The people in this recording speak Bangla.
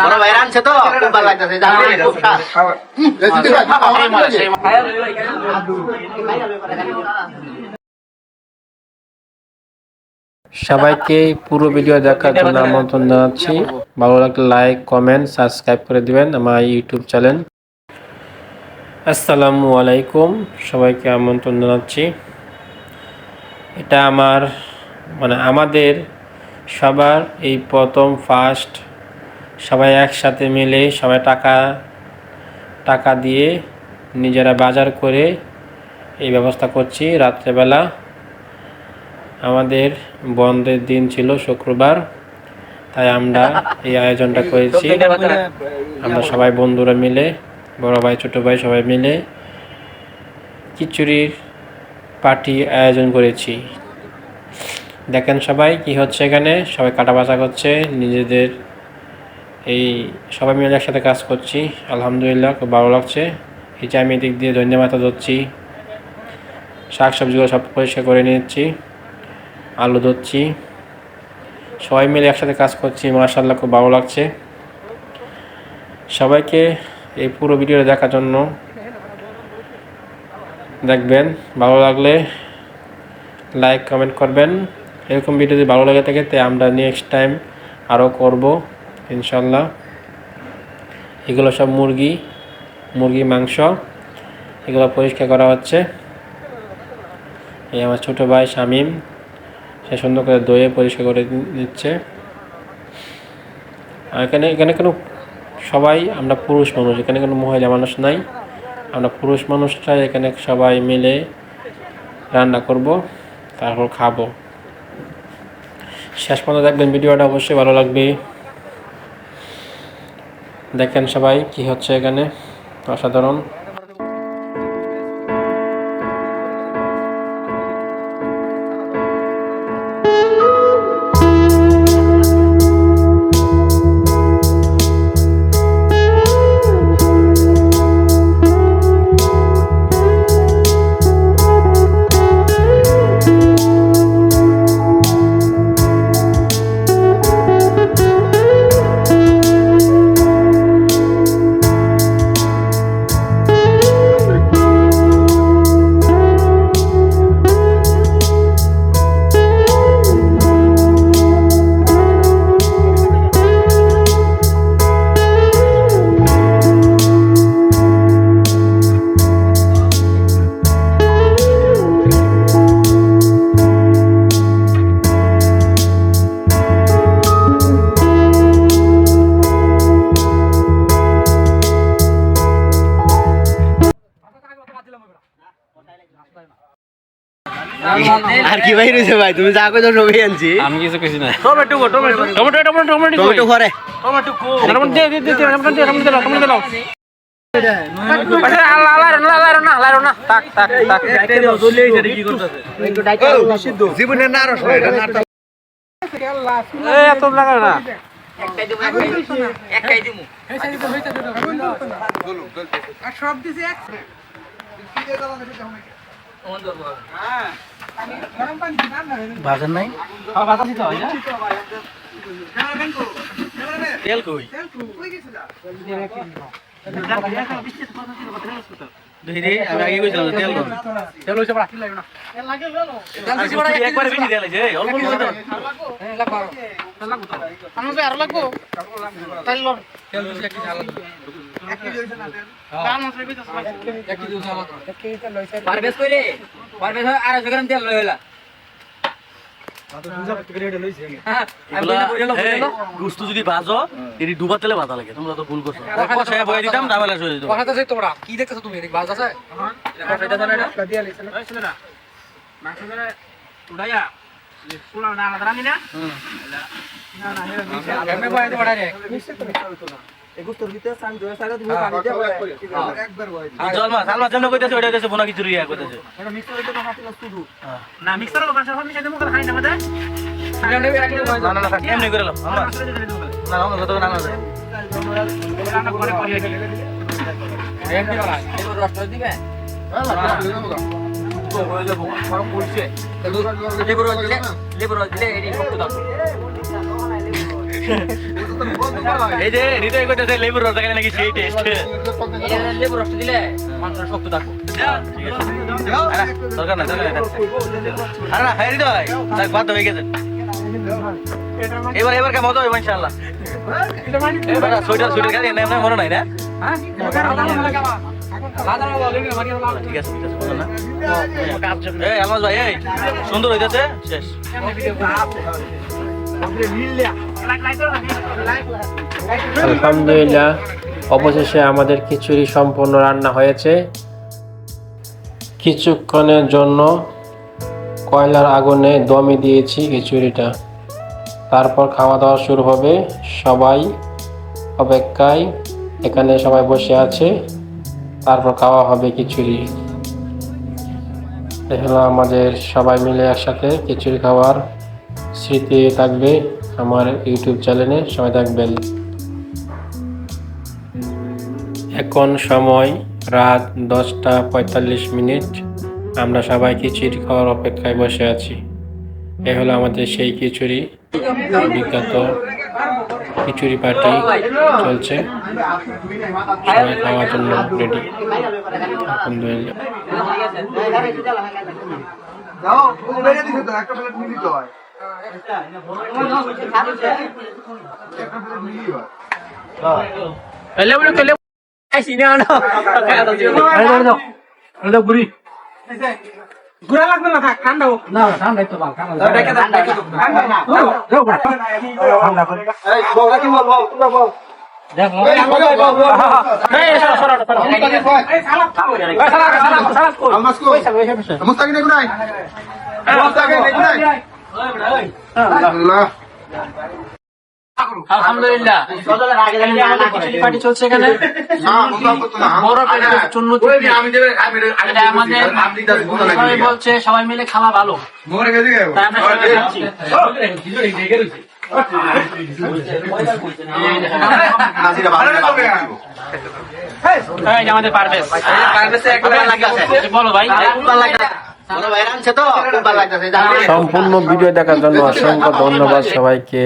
বড় ভাই রানছে তো খুব ভালো লাগতেছে জানেন খুব স্বাদ সবাইকে পুরো ভিডিও দেখার জন্য আমন্ত্রণ জানাচ্ছি। ভালো লাগলে লাইক, কমেন্ট, সাবস্ক্রাইব করে দিবেন আমার ইউটিউব চ্যানেল। আসসালামু আলাইকুম, সবাইকে আমন্ত্রণ জানাচ্ছি। এটা আমার আমাদের সবার এই প্রথম ফার্স্ট সবাই একসাথে মিলে সবাই টাকা দিয়ে নিজেরা বাজার করে এই ব্যবস্থা করছি। রাত্রেবেলা আমাদের বন্ধের দিন ছিল শুক্রবার, তাই আমরা এই আয়োজনটা করেছি। আমরা সবাই বন্ধুরা মিলে, বড় ভাই ছোট ভাই সবাই মিলে খিচুড়ির পার্টি আয়োজন করেছি। দেখেন সবাই কি হচ্ছে, এখানে সবাই কাটা বাছা করছে, নিজেদের এই সবাই মিলে একসাথে কাজ করছি। আলহামদুলিল্লাহ খুব ভালো লাগছে। এই যে আমি এদিক দিয়ে ধন্যবাদ দিচ্ছি, শাক সবজিগুলো সব পরিষ্কার করে নিচ্ছি, আলু ধরছি, সবাই মিলে একসাথে কাজ করছি। মাশাআল্লাহ খুব ভালো লাগছে। সবাইকে এই পুরো ভিডিওটা দেখার জন্য দেখবেন, ভালো লাগলে লাইক কমেন্ট করবেন। এরকম ভিডিও যদি ভালো লাগে থাকে তাই আমরা নেক্সট টাইম আরও করব ইনশাল্লাহ। এগুলো সব মুরগি মাংস, এগুলো পরিষ্কার করা হচ্ছে। এই আমার ছোট ভাই শামীম, সে সুন্দর করে ধুয়ে পরিষ্কার করে নিচ্ছে। আর এখানে কোনো সবাই আমরা পুরুষ মানুষ, এখানে কোনো মহিলা মানুষ নাই। আমরা পুরুষ মানুষরা এখানে সবাই মিলে রান্না করব, তারপর খাবো। শেষ পর্যন্ত দেখবেন, ভিডিওটা অবশ্যই ভালো লাগবে। দেখেন সবাই কি হচ্ছে এখানে, অসাধারণ। আর কি ভাই রয়েছে ভাই, তুমি যা কইছো সবই আনছি, আমি কিছু কিছু না। টমেটো করে জীবনে না রস এত লাগা না, একটাই দিমু আর সব দিছি এক বাজার নাই তেল কই ধীরে আমি আগে কইছিলাম তেল হইছে বাকি লাগবে না, তেল লাগে ললো তেল দিছি বড় একবারে বেশি তেল আছে অল্প অল্প দাও লাগবে লাগবে তো আমাকে আর লাগবে তেল লও তেল দিছি একটু ঝাল এক কেজি হইছে না তেল কাম আছে বিতো এক কেজি ঝাল এক কেজি তেল হইছে পারবেশ কইরে পারবেশ 250 গ্রাম তেল লইলা গুস্তু যদি ভাজো এটি ডুবা তেলে ভাজা লাগে, তোমরা তো ভুল করছো। কষায় বয়ে দিতাম ডাবেলা সরে দিতাম। কথা আছে তোমরা কি দেখতেছো তুমি এদিক বাজ আছে এটা জানো এটা দিয়া লিছেন এই শুনে না মাংস ধরে উড়াইয়া পুরা না আলাদা রানি না না না হেরা মিশে আমি বয়ে দে বড়ারে মিশে তো মিশে না এই গুস্তর ভিতরে সান জয় সারা তুমি পানি দিয়া একবার বয়ে আর জলমা সালমা জন্য কইতাছে ওইটা কইতাছে বোনা কিছু রিয়া কইতাছে এটা মিক্সার হইতো না হাতে শুধু না মিক্সারও ভাষা ভাষা মিশাইতে মুখ খাই না আমাদের না না না এমনি করে লাও আমরা না আমরা কত না না রান্না করে করিয়ে দিই এমনি বলা এই রস দিবে তো হয়ে যাবো গরম পড়ছে লেবু রস দিলে এডি শক্ত দাও এই যে হৃদয় করতেছে লেবুর রস এখানে নাকি সেই টেস্ট। লেবু রস দিলে মাংস শক্ত থাকবো। দরকার নাই আরে না হ্যাঁ হৃদয় তার বাধ্য হয়ে গেছে। এবার কে মজা হবে ইনশাআল্লাহ। সোয়েটার গাড়ি এমনি মনে নাই না? ঠিক আছে বলো না। এই আলমাজ ভাই এই সুন্দর হইতেছে শেষ। আলহামদুলিল্লাহ অবশেষে আমাদের খিচুড়ি সম্পূর্ণ রান্না হয়েছে। কিছুক্ষণের জন্য কয়লার আগুনে দমে দিয়েছি খিচুড়িটা, তারপর খাওয়া দাওয়া শুরু হবে। সবাই অপেক্ষায় এখানে সবাই বসে আছে, তারপর খাওয়া হবে খিচুড়ি। এখানে আমাদের সবাই মিলে একসাথে খিচুড়ি খাওয়ার স্মৃতি থাকবে আমার ইউটিউব চ্যানেলে, সবাই থাকবেন। এখন সময় রাত 10:45। আমরা সবাই খিচুড়ি খাওয়ার অপেক্ষায় বসে আছি। এ হলো আমাদের সেই খিচুড়ি, বিখ্যাত খিচুড়ি পার্টি চলছে, সবাই খাওয়ার জন্য রেডি। আলহামদুলিল্লাহ। ঘুরা লাগবে না, থাক ঠান্ডা হোক। না ঠান্ডা তো ভালো, ঠান্ডা আলহামদুলিল্লাহ পার্টি চলছে এখানে। সবাই বলছে সবাই মিলে খাওয়া ভালো, তাই আমরা সবাই খাচ্ছি। আমাদের পারভেজ বলো ভাই। সম্পূর্ণ ভিডিও দেখার জন্য অসংখ্য ধন্যবাদ সবাইকে।